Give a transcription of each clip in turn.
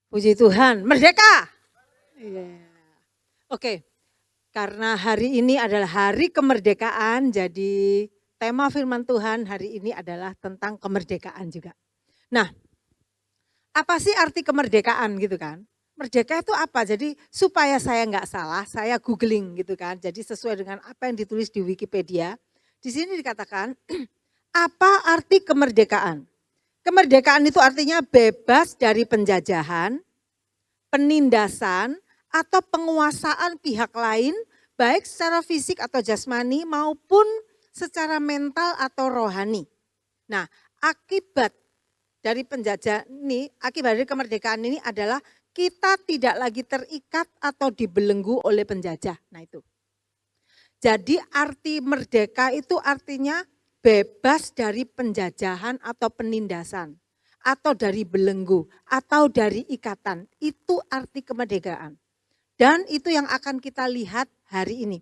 Puji Tuhan, merdeka. Iya. Oke, karena hari ini adalah hari kemerdekaan, jadi tema firman Tuhan hari ini adalah tentang kemerdekaan juga. Nah, apa sih arti kemerdekaan gitu kan? Merdeka itu apa? Jadi supaya saya nggak salah, saya googling gitu kan. Jadi sesuai dengan apa yang ditulis di Wikipedia. Di sini dikatakan, apa arti kemerdekaan? Kemerdekaan itu artinya bebas dari penjajahan, penindasan, atau penguasaan pihak lain, baik secara fisik atau jasmani maupun secara mental atau rohani. Nah, akibat dari penjajah ini, akibat dari kemerdekaan ini adalah kita tidak lagi terikat atau dibelenggu oleh penjajah. Nah itu. Jadi arti merdeka itu artinya bebas dari penjajahan atau penindasan, atau dari belenggu, atau dari ikatan. Itu arti kemerdekaan. Dan itu yang akan kita lihat hari ini.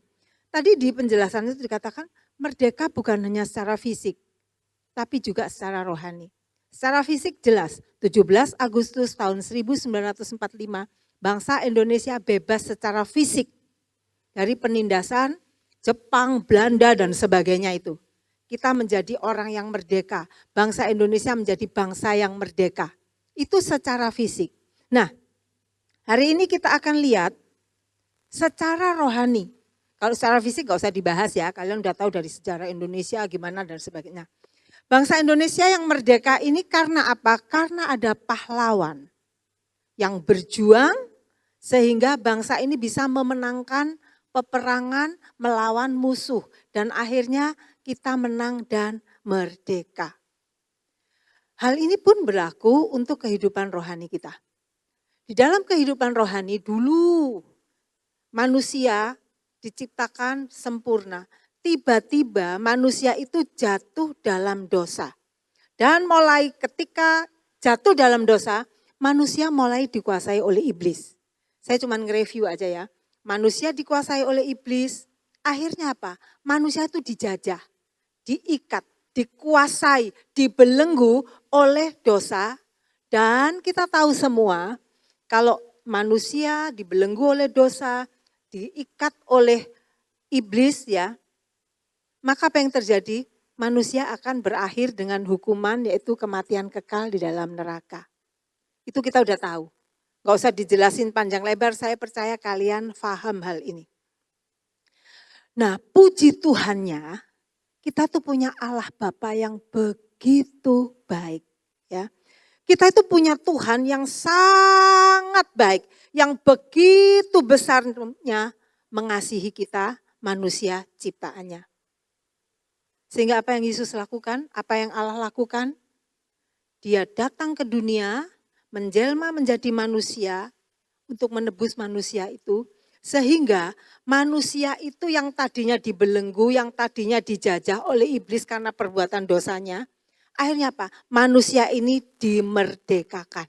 Tadi di penjelasan itu dikatakan merdeka bukan hanya secara fisik, tapi juga secara rohani. Secara fisik jelas, 17 Agustus tahun 1945, bangsa Indonesia bebas secara fisik dari penindasan Jepang, Belanda, dan sebagainya itu. Kita menjadi orang yang merdeka. Bangsa Indonesia menjadi bangsa yang merdeka. Itu secara fisik. Nah, hari ini kita akan lihat secara rohani. Kalau secara fisik gak usah dibahas ya, kalian udah tahu dari sejarah Indonesia gimana dan sebagainya. Bangsa Indonesia yang merdeka ini karena apa? Karena ada pahlawan yang berjuang sehingga bangsa ini bisa memenangkan peperangan melawan musuh. Dan akhirnya kita menang dan merdeka. Hal ini pun berlaku untuk kehidupan rohani kita. Di dalam kehidupan rohani dulu manusia diciptakan sempurna. Tiba-tiba manusia itu jatuh dalam dosa. Dan mulai ketika jatuh dalam dosa, manusia mulai dikuasai oleh iblis. Saya cuma nge-review aja ya. Manusia dikuasai oleh iblis, akhirnya apa? Manusia itu dijajah, diikat, dikuasai, dibelenggu oleh dosa. Dan kita tahu semua, kalau manusia dibelenggu oleh dosa, diikat oleh iblis ya, maka apa yang terjadi? Manusia akan berakhir dengan hukuman yaitu kematian kekal di dalam neraka. Itu kita udah tahu. Gak usah dijelasin panjang lebar, saya percaya kalian paham hal ini. Nah, puji Tuhannya, kita tuh punya Allah Bapa yang begitu baik. Ya, kita itu punya Tuhan yang sangat baik, yang begitu besarnya mengasihi kita, manusia ciptaannya. Sehingga apa yang Yesus lakukan, apa yang Allah lakukan, Dia datang ke dunia, menjelma menjadi manusia untuk menebus manusia itu. Sehingga manusia itu yang tadinya dibelenggu, yang tadinya dijajah oleh iblis karena perbuatan dosanya. Akhirnya apa? Manusia ini dimerdekakan.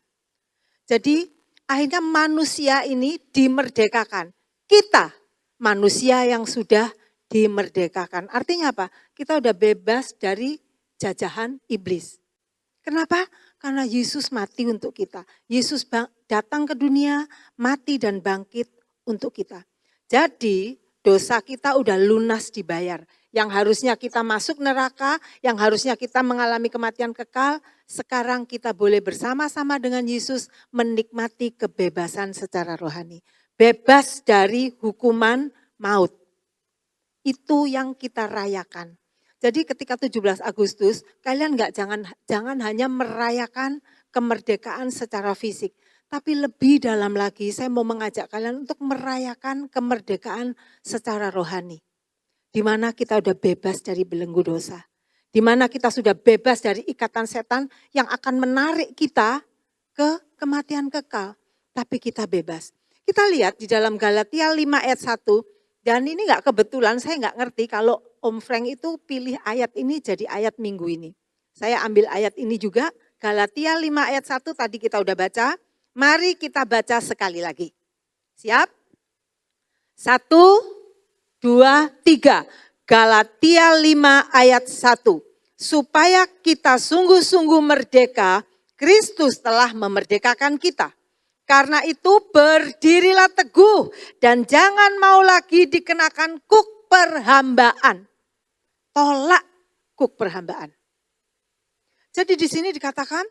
Jadi akhirnya manusia ini dimerdekakan. Kita manusia yang sudah dimerdekakan. Artinya apa? Kita udah bebas dari jajahan iblis. Kenapa? Karena Yesus mati untuk kita. Yesus datang ke dunia, mati dan bangkit untuk kita. Jadi dosa kita udah lunas dibayar. Yang harusnya kita masuk neraka, yang harusnya kita mengalami kematian kekal, sekarang kita boleh bersama-sama dengan Yesus menikmati kebebasan secara rohani. Bebas dari hukuman maut. Itu yang kita rayakan. Jadi ketika 17 Agustus, kalian jangan hanya merayakan kemerdekaan secara fisik, tapi lebih dalam lagi saya mau mengajak kalian untuk merayakan kemerdekaan secara rohani. Di mana kita sudah bebas dari belenggu dosa. Di mana kita sudah bebas dari ikatan setan yang akan menarik kita ke kematian kekal. Tapi kita bebas. Kita lihat di dalam Galatia 5 ayat 1, dan ini enggak kebetulan, saya enggak ngerti kalau Om Frank itu pilih ayat ini jadi ayat minggu ini. Saya ambil ayat ini juga, Galatia 5 ayat 1 tadi kita udah baca. Mari kita baca sekali lagi. Siap? 1, 2, 3. Galatia 5 ayat 1. Supaya kita sungguh-sungguh merdeka, Kristus telah memerdekakan kita. Karena itu berdirilah teguh dan jangan mau lagi dikenakan kuk perhambaan. Tolak kuk perhambaan. Jadi di sini dikatakan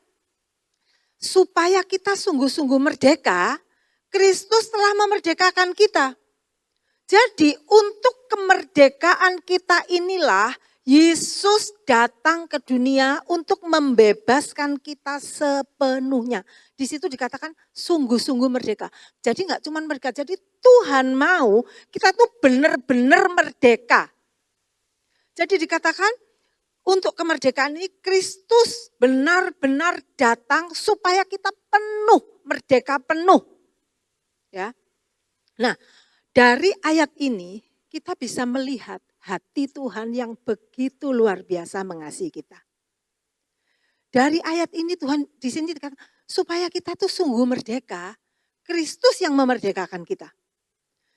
supaya kita sungguh-sungguh merdeka, Kristus telah memerdekakan kita. Jadi untuk kemerdekaan kita inilah Yesus datang ke dunia untuk membebaskan kita sepenuhnya. Di situ dikatakan sungguh-sungguh merdeka. Jadi enggak cuma merdeka, jadi Tuhan mau kita tuh benar-benar merdeka. Jadi dikatakan untuk kemerdekaan ini Kristus benar-benar datang supaya kita penuh, merdeka penuh. Ya. Nah, dari ayat ini kita bisa melihat hati Tuhan yang begitu luar biasa mengasihi kita. Dari ayat ini Tuhan di sini dikatakan supaya kita tuh sungguh merdeka, Kristus yang memerdekakan kita.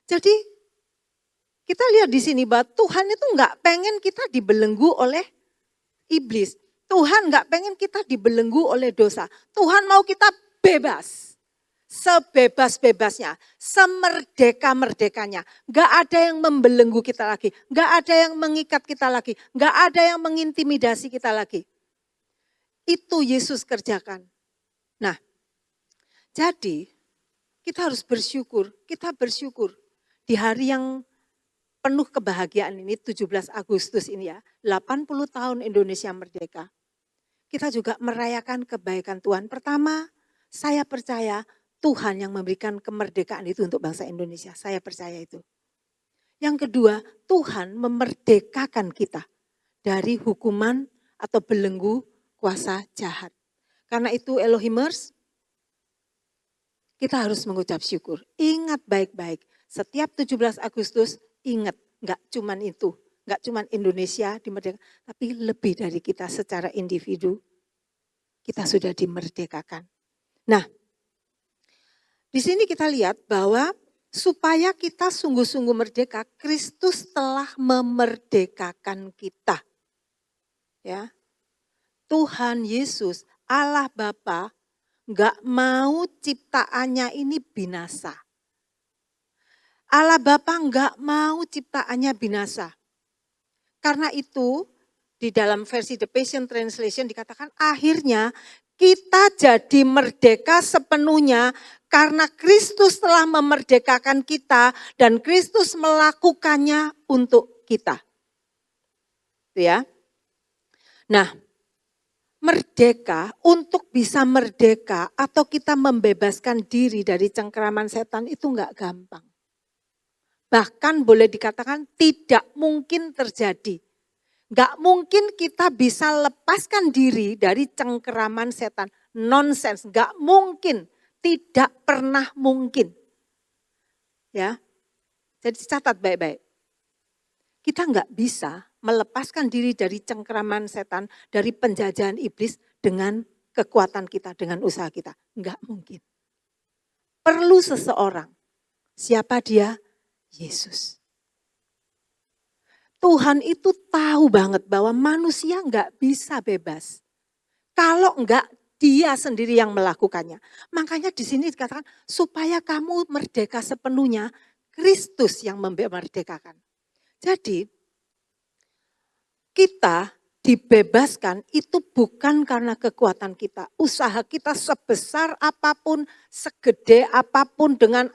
Jadi kita lihat di sini bahwa Tuhan itu enggak pengen kita dibelenggu oleh iblis. Tuhan enggak pengen kita dibelenggu oleh dosa. Tuhan mau kita bebas. Sebebas-bebasnya, semerdeka-merdekanya. Enggak ada yang membelenggu kita lagi. Enggak ada yang mengikat kita lagi. Enggak ada yang mengintimidasi kita lagi. Itu Yesus kerjakan. Nah, jadi kita harus bersyukur. Kita bersyukur di hari yang penuh kebahagiaan ini 17 Agustus ini ya. 80 tahun Indonesia merdeka. Kita juga merayakan kebaikan Tuhan. Pertama, saya percaya Tuhan yang memberikan kemerdekaan itu untuk bangsa Indonesia. Saya percaya itu. Yang kedua, Tuhan memerdekakan kita dari hukuman atau belenggu kuasa jahat. Karena itu Elohimers, kita harus mengucap syukur. Ingat baik-baik, setiap 17 Agustus ingat, enggak cuman itu. Enggak cuman Indonesia dimerdekakan, tapi lebih dari kita secara individu. Kita sudah dimerdekakan. Nah, di sini kita lihat bahwa supaya kita sungguh-sungguh merdeka, Kristus telah memerdekakan kita. Ya. Tuhan Yesus, Allah Bapa, enggak mau ciptaannya ini binasa. Allah Bapa enggak mau ciptaannya binasa. Karena itu di dalam versi The Passion Translation dikatakan akhirnya kita jadi merdeka sepenuhnya karena Kristus telah memerdekakan kita dan Kristus melakukannya untuk kita. Itu ya. Nah, merdeka, untuk bisa merdeka atau kita membebaskan diri dari cengkeraman setan itu enggak gampang. Bahkan boleh dikatakan tidak mungkin terjadi. Enggak mungkin kita bisa lepaskan diri dari cengkeraman setan. Nonsense, enggak mungkin. Tidak pernah mungkin. Ya. Jadi catat baik-baik. Kita enggak bisa melepaskan diri dari cengkeraman setan, dari penjajahan iblis dengan kekuatan kita, dengan usaha kita. Enggak mungkin. Perlu seseorang. Siapa dia? Yesus. Tuhan itu tahu banget bahwa manusia enggak bisa bebas. Kalau enggak dia sendiri yang melakukannya. Makanya di sini dikatakan supaya kamu merdeka sepenuhnya, Kristus yang memerdekakan. Jadi kita dibebaskan itu bukan karena kekuatan kita. Usaha kita sebesar apapun, segede apapun, dengan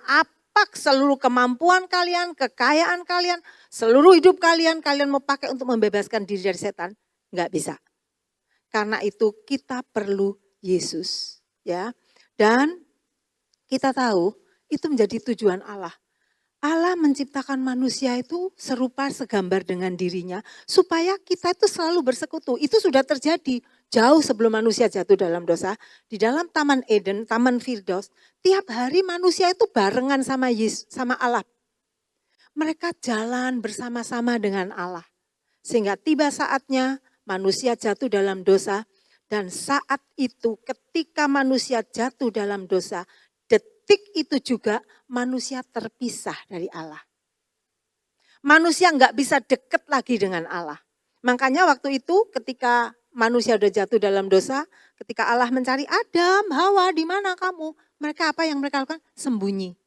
seluruh kemampuan kalian, kekayaan kalian, seluruh hidup kalian mau pakai untuk membebaskan diri dari setan, enggak bisa. Karena itu kita perlu Yesus, ya. Dan kita tahu itu menjadi tujuan Allah. Allah menciptakan manusia itu serupa segambar dengan dirinya supaya kita itu selalu bersekutu. Itu sudah terjadi jauh sebelum manusia jatuh dalam dosa. Di dalam Taman Eden, Taman Firdaus, tiap hari manusia itu barengan sama Yesus, sama Allah. Mereka jalan bersama-sama dengan Allah. Sehingga tiba saatnya manusia jatuh dalam dosa. Dan saat itu ketika manusia jatuh dalam dosa, detik itu juga manusia terpisah dari Allah. Manusia enggak bisa dekat lagi dengan Allah. Makanya waktu itu ketika manusia udah jatuh dalam dosa, ketika Allah mencari Adam, Hawa, di mana kamu? Mereka apa yang mereka lakukan? Sembunyi.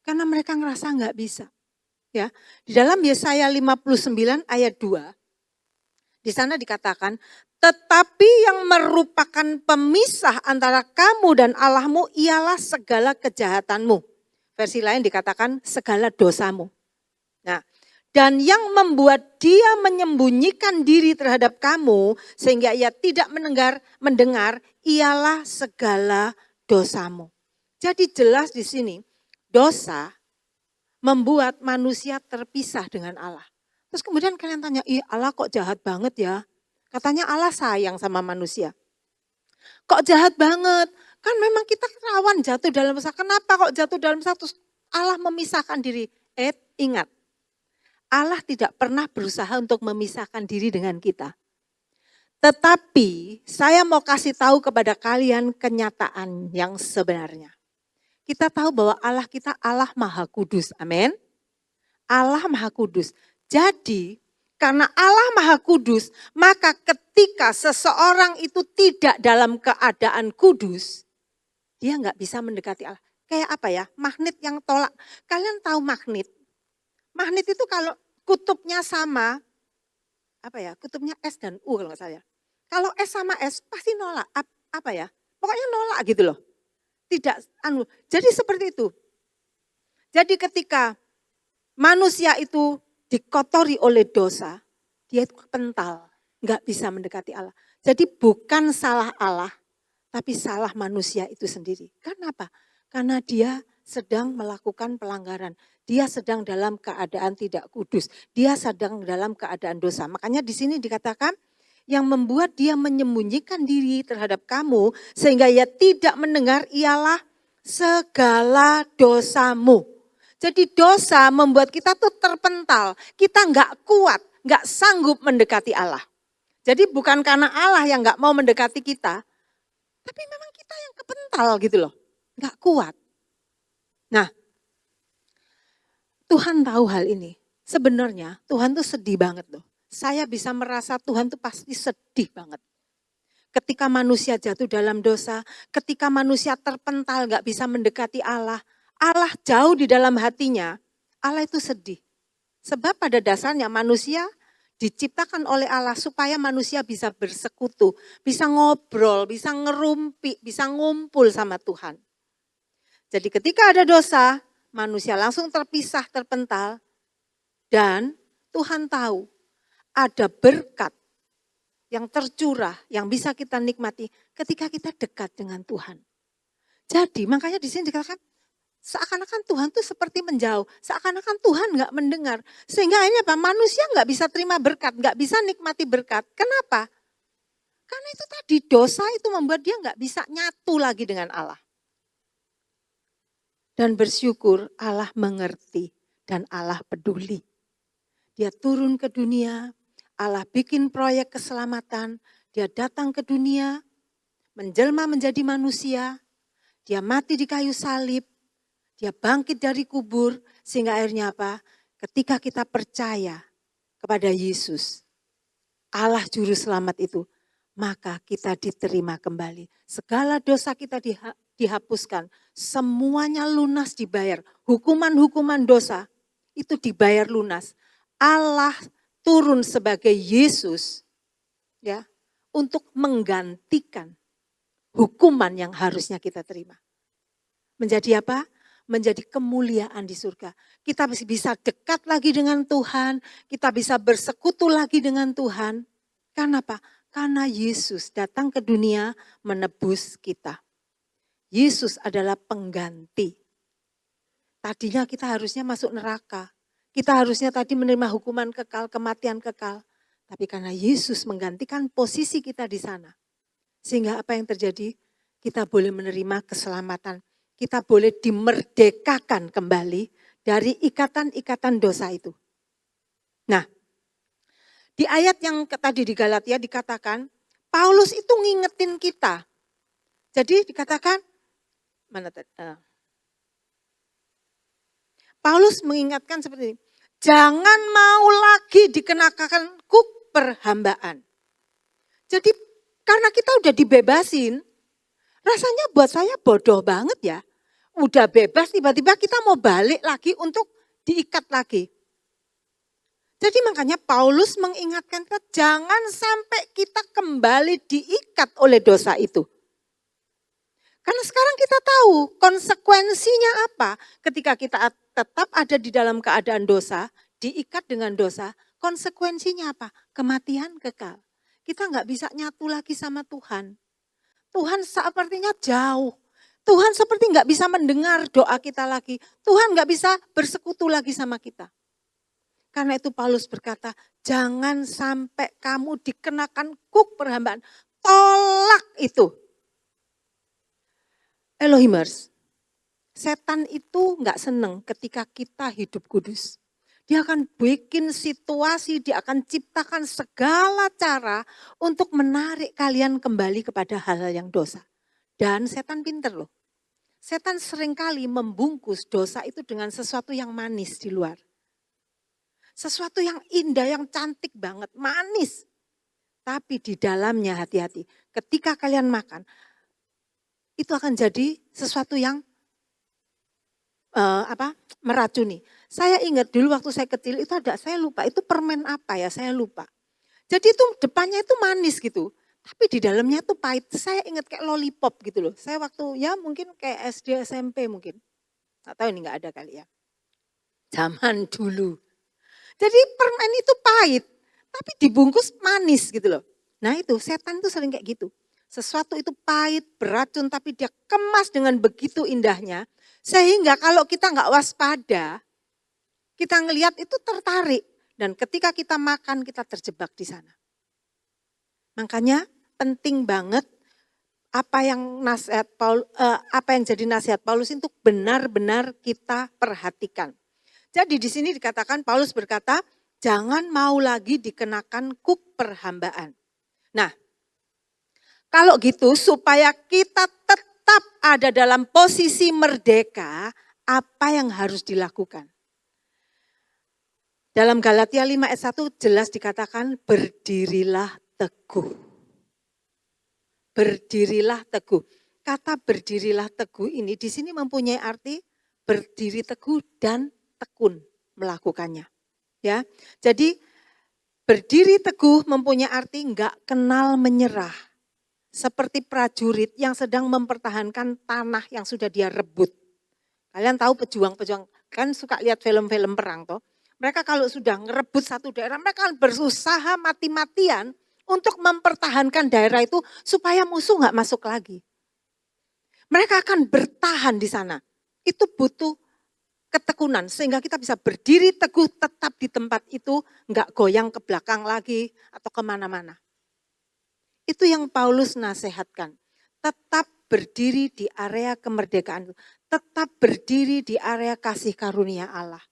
Karena mereka ngerasa nggak bisa. Ya, di dalam Yesaya 59 ayat 2, di sana dikatakan, tetapi yang merupakan pemisah antara kamu dan Allahmu ialah segala kejahatanmu. Versi lain dikatakan segala dosamu. Nah, dan yang membuat dia menyembunyikan diri terhadap kamu sehingga ia tidak mendengar ialah segala dosamu. Jadi jelas di sini dosa membuat manusia terpisah dengan Allah. Terus kemudian kalian tanya, ih Allah kok jahat banget ya? Katanya Allah sayang sama manusia. Kok jahat banget? Kan memang kita rawan jatuh dalam dosa. Kenapa kok jatuh dalam dosa terus Allah memisahkan diri? Ingat. Allah tidak pernah berusaha untuk memisahkan diri dengan kita. Tetapi saya mau kasih tahu kepada kalian kenyataan yang sebenarnya. Kita tahu bahwa Allah kita Allah Maha Kudus. Amin. Allah Maha Kudus. Jadi karena Allah Maha Kudus, maka ketika seseorang itu tidak dalam keadaan kudus, dia nggak bisa mendekati Allah. Kayak apa ya? Magnet yang tolak. Kalian tahu magnet? Magnet itu kalau kutubnya sama, apa ya? Kutubnya S dan U kalau nggak salah ya. Kalau S sama S pasti nolak, apa ya? Pokoknya nolak gitu loh. Tidak, jadi seperti itu. Jadi ketika manusia itu dikotori oleh dosa, dia itu kental, nggak bisa mendekati Allah. Jadi bukan salah Allah, tapi salah manusia itu sendiri. Kenapa? Karena dia sedang melakukan pelanggaran. Dia sedang dalam keadaan tidak kudus. Dia sedang dalam keadaan dosa. Makanya di sini dikatakan yang membuat dia menyembunyikan diri terhadap kamu sehingga ia tidak mendengar ialah segala dosamu. Jadi dosa membuat kita tuh terpental. Kita nggak kuat, nggak sanggup mendekati Allah. Jadi bukan karena Allah yang nggak mau mendekati kita, tapi memang kita yang kepental gitu loh. Nggak kuat. Nah, Tuhan tahu hal ini. Sebenarnya Tuhan tuh sedih banget loh. Saya bisa merasa Tuhan tuh pasti sedih banget. Ketika manusia jatuh dalam dosa, ketika manusia terpental gak bisa mendekati Allah, Allah jauh di dalam hatinya, Allah itu sedih. Sebab pada dasarnya manusia diciptakan oleh Allah supaya manusia bisa bersekutu, bisa ngobrol, bisa ngerumpi, bisa ngumpul sama Tuhan. Jadi ketika ada dosa, manusia langsung terpisah, terpental, dan Tuhan tahu ada berkat yang tercurah, yang bisa kita nikmati ketika kita dekat dengan Tuhan. Jadi makanya di sini dikatakan seakan-akan Tuhan itu seperti menjauh, seakan-akan Tuhan nggak mendengar. Sehingga akhirnya apa? Manusia nggak bisa terima berkat, nggak bisa nikmati berkat. Kenapa? Karena itu tadi dosa itu membuat dia nggak bisa nyatu lagi dengan Allah. Dan bersyukur Allah mengerti dan Allah peduli. Dia turun ke dunia, Allah bikin proyek keselamatan, dia datang ke dunia, menjelma menjadi manusia, dia mati di kayu salib, dia bangkit dari kubur, sehingga akhirnya apa? Ketika kita percaya kepada Yesus, Allah Juru Selamat itu, maka kita diterima kembali. Segala dosa kita dihapuskan, semuanya lunas dibayar. Hukuman-hukuman dosa itu dibayar lunas. Allah turun sebagai Yesus ya untuk menggantikan hukuman yang harusnya kita terima. Menjadi apa? Menjadi kemuliaan di surga. Kita bisa dekat lagi dengan Tuhan, kita bisa bersekutu lagi dengan Tuhan. Karena apa? Karena Yesus datang ke dunia menebus kita. Yesus adalah pengganti. Tadinya kita harusnya masuk neraka. Kita harusnya tadi menerima hukuman kekal, kematian kekal. Tapi karena Yesus menggantikan posisi kita di sana. Sehingga apa yang terjadi? Kita boleh menerima keselamatan. Kita boleh dimerdekakan kembali dari ikatan-ikatan dosa itu. Nah, di ayat yang tadi di Galatia dikatakan, Paulus itu ngingetin kita. Jadi dikatakan, Paulus mengingatkan seperti ini, jangan mau lagi dikenakan kuk perhambaan. Jadi karena kita udah dibebasin, rasanya buat saya bodoh banget ya. Udah bebas tiba-tiba kita mau balik lagi untuk diikat lagi. Jadi makanya Paulus mengingatkan kita jangan sampai kita kembali diikat oleh dosa itu. Karena sekarang kita tahu konsekuensinya apa ketika kita tetap ada di dalam keadaan dosa, diikat dengan dosa, konsekuensinya apa? Kematian kekal. Kita nggak bisa nyatu lagi sama Tuhan. Tuhan sepertinya jauh. Tuhan seperti nggak bisa mendengar doa kita lagi. Tuhan nggak bisa bersekutu lagi sama kita. Karena itu Paulus berkata, jangan sampai kamu dikenakan kuk perhambaan. Tolak itu. Elohimers, setan itu nggak seneng ketika kita hidup kudus. Dia akan bikin situasi, dia akan ciptakan segala cara untuk menarik kalian kembali kepada hal-hal yang dosa. Dan setan pinter loh. Setan seringkali membungkus dosa itu dengan sesuatu yang manis di luar. Sesuatu yang indah, yang cantik banget, manis. Tapi di dalamnya hati-hati. Ketika kalian makan, itu akan jadi sesuatu yang meracuni. Saya ingat dulu waktu saya kecil itu saya lupa, itu permen apa ya, saya lupa. Jadi itu depannya itu manis gitu. Tapi di dalamnya itu pahit. Saya ingat kayak lollipop gitu loh. Saya waktu ya mungkin kayak SD, SMP mungkin. Nggak tahu ini nggak ada kali ya. Zaman dulu. Jadi permen itu pahit, tapi dibungkus manis gitu loh. Nah itu setan itu sering kayak gitu. Sesuatu itu pahit, beracun, tapi dia kemas dengan begitu indahnya. Sehingga kalau kita nggak waspada, kita ngelihat itu tertarik. Dan ketika kita makan, kita terjebak di sana. Makanya penting banget apa yang jadi nasihat Paulus itu benar-benar kita perhatikan. Jadi di sini dikatakan Paulus berkata, jangan mau lagi dikenakan kuk perhambaan. Nah, kalau gitu supaya kita tetap ada dalam posisi merdeka, apa yang harus dilakukan? Dalam Galatia 5 ayat 1 jelas dikatakan berdirilah teguh. Berdirilah teguh. Kata berdirilah teguh ini di sini mempunyai arti berdiri teguh dan tekun melakukannya. Ya, jadi berdiri teguh mempunyai arti enggak kenal menyerah. Seperti prajurit yang sedang mempertahankan tanah yang sudah dia rebut. Kalian tahu pejuang-pejuang, kan suka lihat film-film perang toh. Mereka kalau sudah ngerebut satu daerah, mereka akan berusaha mati-matian untuk mempertahankan daerah itu supaya musuh enggak masuk lagi. Mereka akan bertahan di sana. Itu butuh ketekunan sehingga kita bisa berdiri teguh tetap di tempat itu, enggak goyang ke belakang lagi atau kemana-mana. Itu yang Paulus nasihatkan. Tetap berdiri di area kemerdekaan itu. Tetap berdiri di area kasih karunia Allah.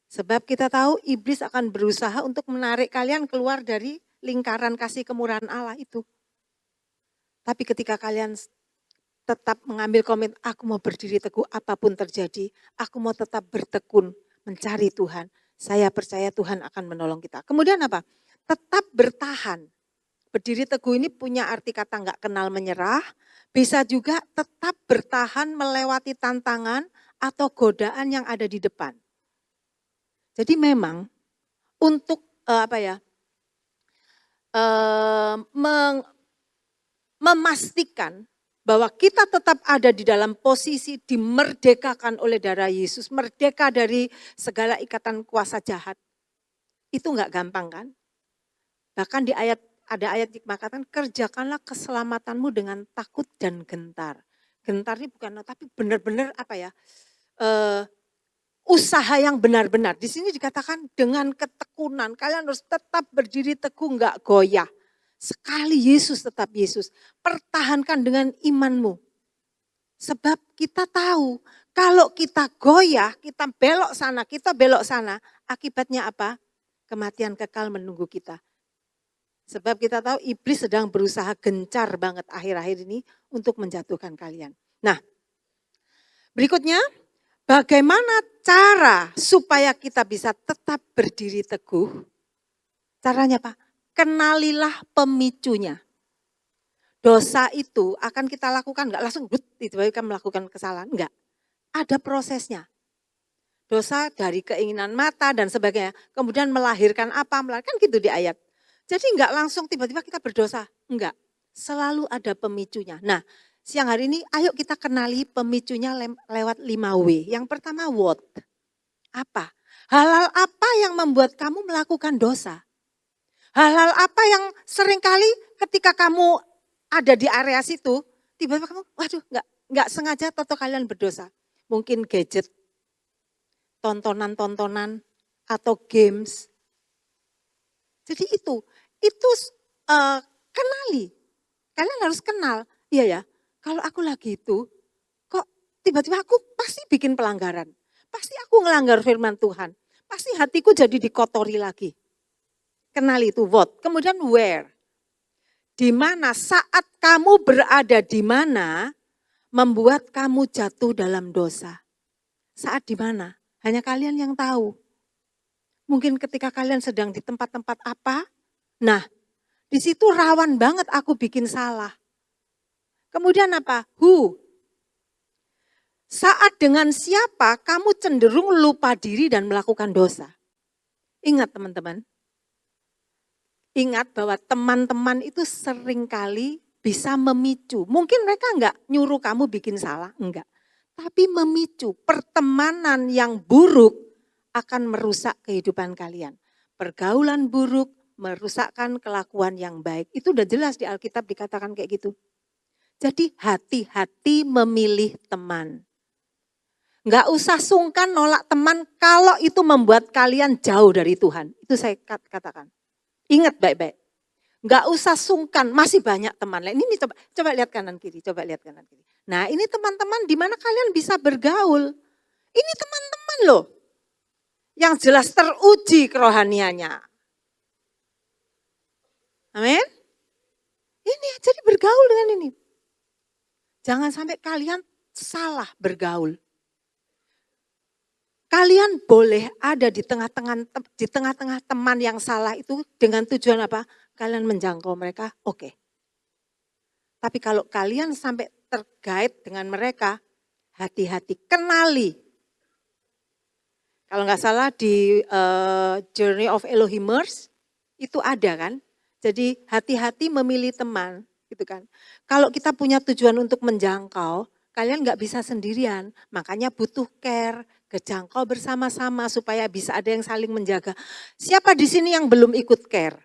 Sebab kita tahu iblis akan berusaha untuk menarik kalian keluar dari lingkaran kasih kemurahan Allah itu. Tapi ketika kalian tetap mengambil komitmen, aku mau berdiri teguh apapun terjadi, aku mau tetap bertekun mencari Tuhan. Saya percaya Tuhan akan menolong kita. Kemudian apa? Tetap bertahan. Berdiri teguh ini punya arti kata enggak kenal menyerah, bisa juga tetap bertahan melewati tantangan atau godaan yang ada di depan. Jadi memang untuk memastikan bahwa kita tetap ada di dalam posisi dimerdekakan oleh darah Yesus, merdeka dari segala ikatan kuasa jahat. Itu enggak gampang kan? Bahkan ada ayat dikatakan, kerjakanlah keselamatanmu dengan takut dan gentar. Gentar ini bukan, tapi benar-benar usaha yang benar-benar. Di sini dikatakan dengan ketekunan, kalian harus tetap berdiri teguh, enggak goyah. Sekali Yesus tetap Yesus, pertahankan dengan imanmu. Sebab kita tahu, kalau kita goyah, kita belok sana, akibatnya apa? Kematian kekal menunggu kita. Sebab kita tahu iblis sedang berusaha gencar banget akhir-akhir ini untuk menjatuhkan kalian. Nah, berikutnya bagaimana cara supaya kita bisa tetap berdiri teguh? Caranya apa? Kenalilah pemicunya. dosa itu akan kita lakukan, enggak langsung tiba-tiba kita melakukan kesalahan, enggak. Ada prosesnya. Dosa dari keinginan mata dan sebagainya, kemudian melahirkan apa, melahirkan gitu di ayat. Jadi enggak langsung tiba-tiba kita berdosa, enggak. Selalu ada pemicunya. Nah, siang hari ini ayo kita kenali pemicunya lewat 5W. Yang pertama what? Apa? Hal-hal apa yang membuat kamu melakukan dosa? Hal-hal apa yang seringkali ketika kamu ada di area situ, tiba-tiba kamu, waduh enggak sengaja atau kalian berdosa. Mungkin gadget, tontonan-tontonan, atau games. Jadi itu kenali. Kalian harus kenal, iya ya, kalau aku lagi itu, kok tiba-tiba aku pasti bikin pelanggaran. Pasti aku ngelanggar firman Tuhan. Pasti hatiku jadi dikotori lagi. Kenali itu what. Kemudian where. Di mana saat kamu berada di mana membuat kamu jatuh dalam dosa. Saat di mana? Hanya kalian yang tahu. Mungkin ketika kalian sedang di tempat-tempat apa, nah di situ rawan banget aku bikin salah. Kemudian apa? Who. Saat dengan siapa kamu cenderung lupa diri dan melakukan dosa. Ingat teman-teman, ingat bahwa teman-teman itu seringkali bisa memicu. Mungkin mereka enggak nyuruh kamu bikin salah, enggak. Tapi memicu pertemanan yang buruk akan merusak kehidupan kalian. Pergaulan buruk merusakkan kelakuan yang baik. Itu udah jelas di Alkitab dikatakan kayak gitu. Jadi hati-hati memilih teman. Enggak usah sungkan nolak teman kalau itu membuat kalian jauh dari Tuhan. Itu saya katakan. Ingat baik-baik. Enggak usah sungkan, masih banyak teman. Ini coba lihat kanan kiri, coba lihat kanan kiri. Nah ini teman-teman di mana kalian bisa bergaul. Ini teman-teman loh. Yang jelas teruji kerohaniannya. Amin. Ini jadi bergaul dengan ini. Jangan sampai kalian salah bergaul. Kalian boleh ada di tengah-tengah teman yang salah itu dengan tujuan apa? Kalian menjangkau mereka, oke. Tapi kalau kalian sampai terkait dengan mereka, hati-hati, kenali. Kalau nggak salah di Journey of Elohimers itu ada kan. Jadi hati-hati memilih teman, gitu kan. Kalau kita punya tujuan untuk menjangkau, kalian nggak bisa sendirian, makanya butuh care, kejangkau bersama-sama supaya bisa ada yang saling menjaga. Siapa di sini yang belum ikut care?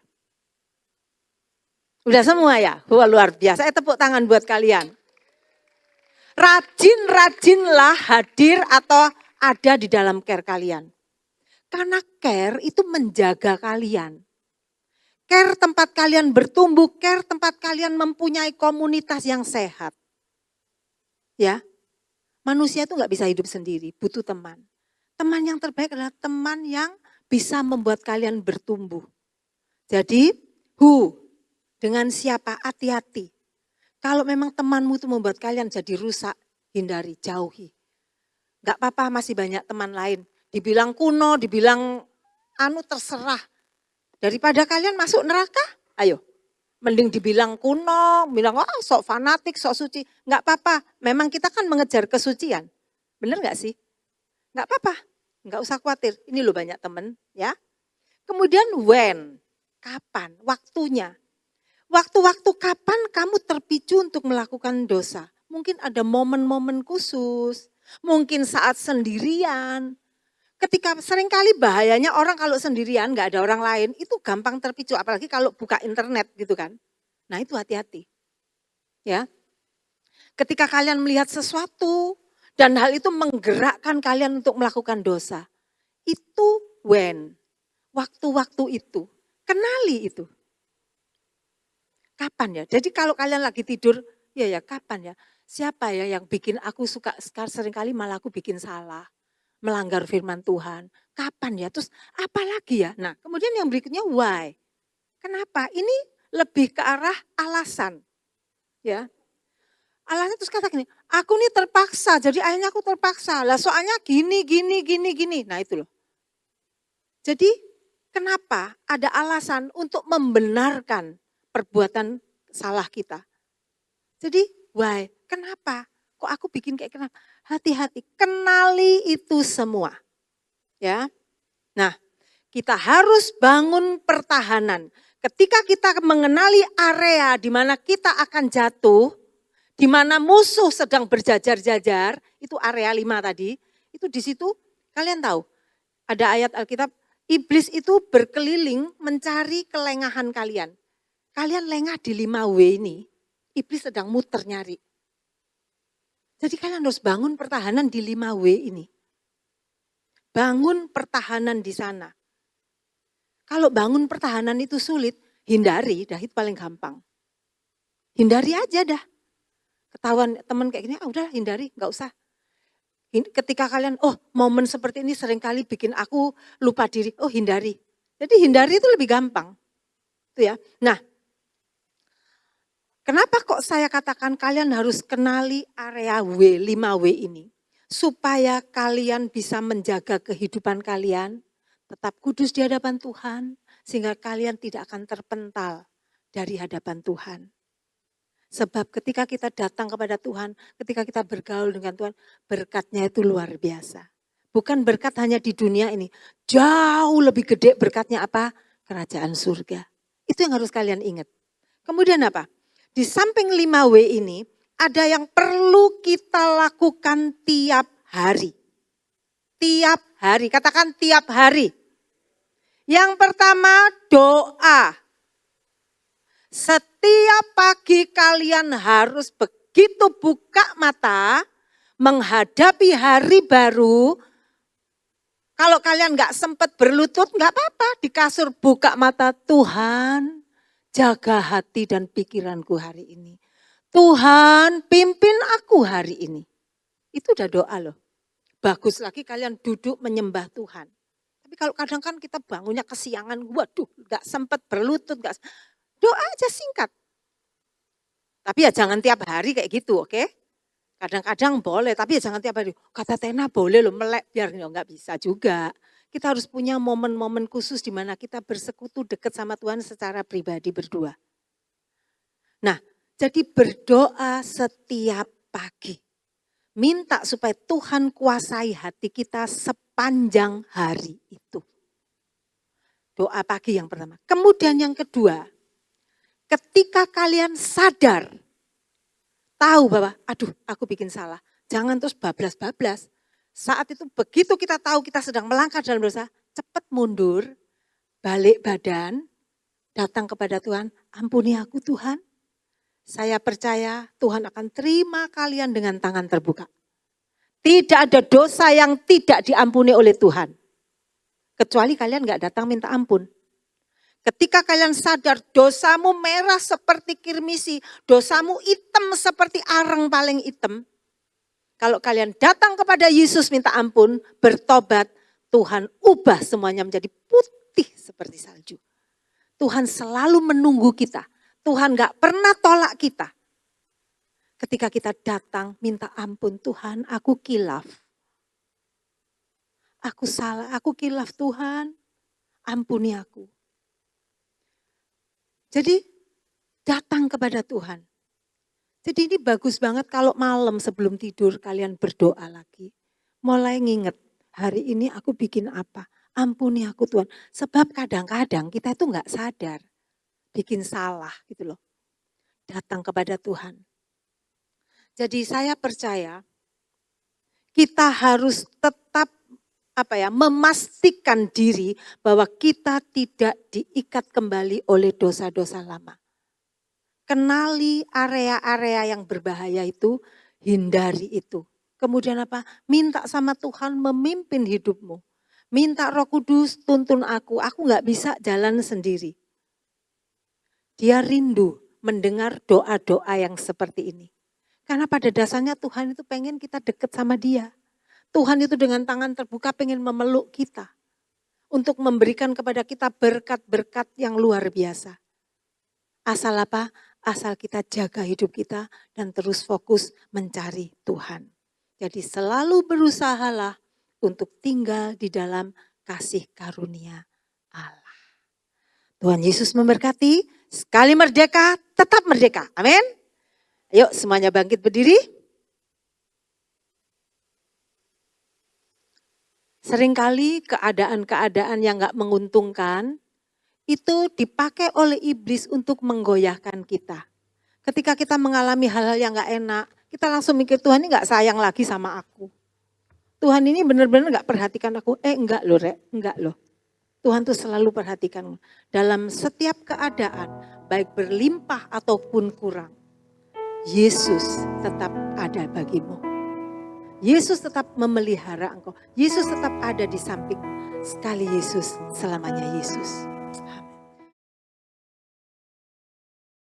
Udah semua ya? Wah luar biasa, tepuk tangan buat kalian. Rajin-rajinlah hadir atau ada di dalam care kalian. Karena care itu menjaga kalian. Care tempat kalian bertumbuh, care tempat kalian mempunyai komunitas yang sehat. Ya, manusia itu nggak bisa hidup sendiri, butuh teman. Teman yang terbaik adalah teman yang bisa membuat kalian bertumbuh. Jadi, dengan siapa? Hati-hati. Kalau memang temanmu itu membuat kalian jadi rusak, hindari, jauhi. Gak apa-apa, masih banyak teman lain. Dibilang kuno, dibilang terserah. Daripada kalian masuk neraka, ayo. Mending dibilang kuno, bilang sok fanatik, sok suci. Gak apa-apa, memang kita kan mengejar kesucian. Bener gak sih? Gak apa-apa, gak usah khawatir. Ini loh banyak teman, ya. Kemudian when, kapan, waktunya. Waktu-waktu kapan kamu terpicu untuk melakukan dosa? Mungkin ada momen-momen khusus, mungkin saat sendirian. Ketika seringkali bahayanya orang kalau sendirian, nggak ada orang lain, itu gampang terpicu. Apalagi kalau buka internet gitu kan. Nah itu hati-hati. Ya. Ketika kalian melihat sesuatu dan hal itu menggerakkan kalian untuk melakukan dosa. Itu when. Waktu-waktu itu. Kenali itu. Kapan ya? Jadi kalau kalian lagi tidur, ya kapan ya? Siapa ya yang bikin aku suka seringkali malah aku bikin salah. Melanggar firman Tuhan. Kapan ya? Terus apa lagi ya? Nah kemudian yang berikutnya why. Kenapa? Ini lebih ke arah alasan. Ya. Alasan terus kata gini, aku nih terpaksa, jadi akhirnya aku terpaksa. Lah soalnya gini. Nah itu loh. Jadi kenapa ada alasan untuk membenarkan perbuatan salah kita. Jadi why? Kenapa? Kok aku bikin kayak kenapa? Hati-hati, kenali itu semua. Ya. Nah, kita harus bangun pertahanan. Ketika kita mengenali area di mana kita akan jatuh, di mana musuh sedang berjajar-jajar, itu area 5 tadi, itu di situ kalian tahu, ada ayat Alkitab, iblis itu berkeliling mencari kelengahan kalian. Kalian lengah di 5W ini, iblis sedang muter nyari. Jadi kalian harus bangun pertahanan di 5W ini. Bangun pertahanan di sana. Kalau bangun pertahanan itu sulit, hindari, dah itu paling gampang. Hindari aja dah. Ketahuan teman kayak gini, udah hindari, gak usah. Ketika kalian, momen seperti ini seringkali bikin aku lupa diri, hindari. Jadi hindari itu lebih gampang. Itu ya. Nah, kenapa kok saya katakan kalian harus kenali area 5W ini? Supaya kalian bisa menjaga kehidupan kalian, tetap kudus di hadapan Tuhan, sehingga kalian tidak akan terpental dari hadapan Tuhan. Sebab ketika kita datang kepada Tuhan, ketika kita bergaul dengan Tuhan, berkatnya itu luar biasa. Bukan berkat hanya di dunia ini, jauh lebih gede berkatnya apa? Kerajaan surga. Itu yang harus kalian ingat. Kemudian apa? Di samping 5W ini, ada yang perlu kita lakukan tiap hari. Tiap hari, katakan tiap hari. Yang pertama doa. Setiap pagi kalian harus begitu buka mata, menghadapi hari baru. Kalau kalian gak sempat berlutut, gak apa-apa. Di kasur buka mata, Tuhan jaga hati dan pikiranku hari ini. Tuhan pimpin aku hari ini. Itu udah doa loh. Bagus lagi kalian duduk menyembah Tuhan. Tapi kalau kadang kan kita bangunnya kesiangan, waduh gak sempat berlutut, doa aja singkat. Tapi ya jangan tiap hari kayak gitu, oke? Kadang-kadang boleh, tapi ya jangan tiap hari. Kata Tena boleh loh melek, biar nggak bisa juga. Kita harus punya momen-momen khusus di mana kita bersekutu dekat sama Tuhan secara pribadi berdua. Nah, jadi berdoa setiap pagi. Minta supaya Tuhan kuasai hati kita sepanjang hari itu. Doa pagi yang pertama. Kemudian yang kedua, ketika kalian sadar, tahu bahwa aduh aku bikin salah, jangan terus bablas-bablas. Saat itu begitu kita tahu kita sedang melangkah dalam dosa, cepat mundur, balik badan, datang kepada Tuhan, ampuni aku Tuhan. Saya percaya Tuhan akan terima kalian dengan tangan terbuka. Tidak ada dosa yang tidak diampuni oleh Tuhan. Kecuali kalian gak datang minta ampun. Ketika kalian sadar dosamu merah seperti kirmisi, dosamu hitam seperti arang paling hitam. Kalau kalian datang kepada Yesus minta ampun, bertobat, Tuhan ubah semuanya menjadi putih seperti salju. Tuhan selalu menunggu kita. Tuhan gak pernah tolak kita. Ketika kita datang minta ampun, Tuhan aku kilaf. Aku salah, aku kilaf Tuhan, ampuni aku. Jadi datang kepada Tuhan. Jadi ini bagus banget kalau malam sebelum tidur kalian berdoa lagi. Mulai nginget, hari ini aku bikin apa? Ampuni aku Tuhan. Sebab kadang-kadang kita itu gak sadar. Bikin salah gitu loh. Datang kepada Tuhan. Jadi saya percaya kita harus tetap memastikan diri bahwa kita tidak diikat kembali oleh dosa-dosa lama. Kenali area-area yang berbahaya itu, hindari itu. Kemudian apa? Minta sama Tuhan memimpin hidupmu. Minta Roh Kudus tuntun aku gak bisa jalan sendiri. Dia rindu mendengar doa-doa yang seperti ini. Karena pada dasarnya Tuhan itu pengen kita dekat sama Dia. Tuhan itu dengan tangan terbuka pengen memeluk kita. Untuk memberikan kepada kita berkat-berkat yang luar biasa. Asal apa? Asal kita jaga hidup kita dan terus fokus mencari Tuhan. Jadi selalu berusahalah untuk tinggal di dalam kasih karunia Allah. Tuhan Yesus memberkati, sekali merdeka, tetap merdeka. Amin. Ayo semuanya bangkit berdiri. Seringkali keadaan-keadaan yang gak menguntungkan, itu dipakai oleh iblis untuk menggoyahkan kita. Ketika kita mengalami hal-hal yang gak enak, kita langsung mikir Tuhan ini gak sayang lagi sama aku. Tuhan ini benar-benar gak perhatikan aku. Enggak loh Rek, enggak loh. Tuhan tuh selalu perhatikan dalam setiap keadaan, baik berlimpah ataupun kurang. Yesus tetap ada bagimu. Yesus tetap memelihara engkau. Yesus tetap ada di samping. Sekali Yesus, selamanya Yesus. Amin.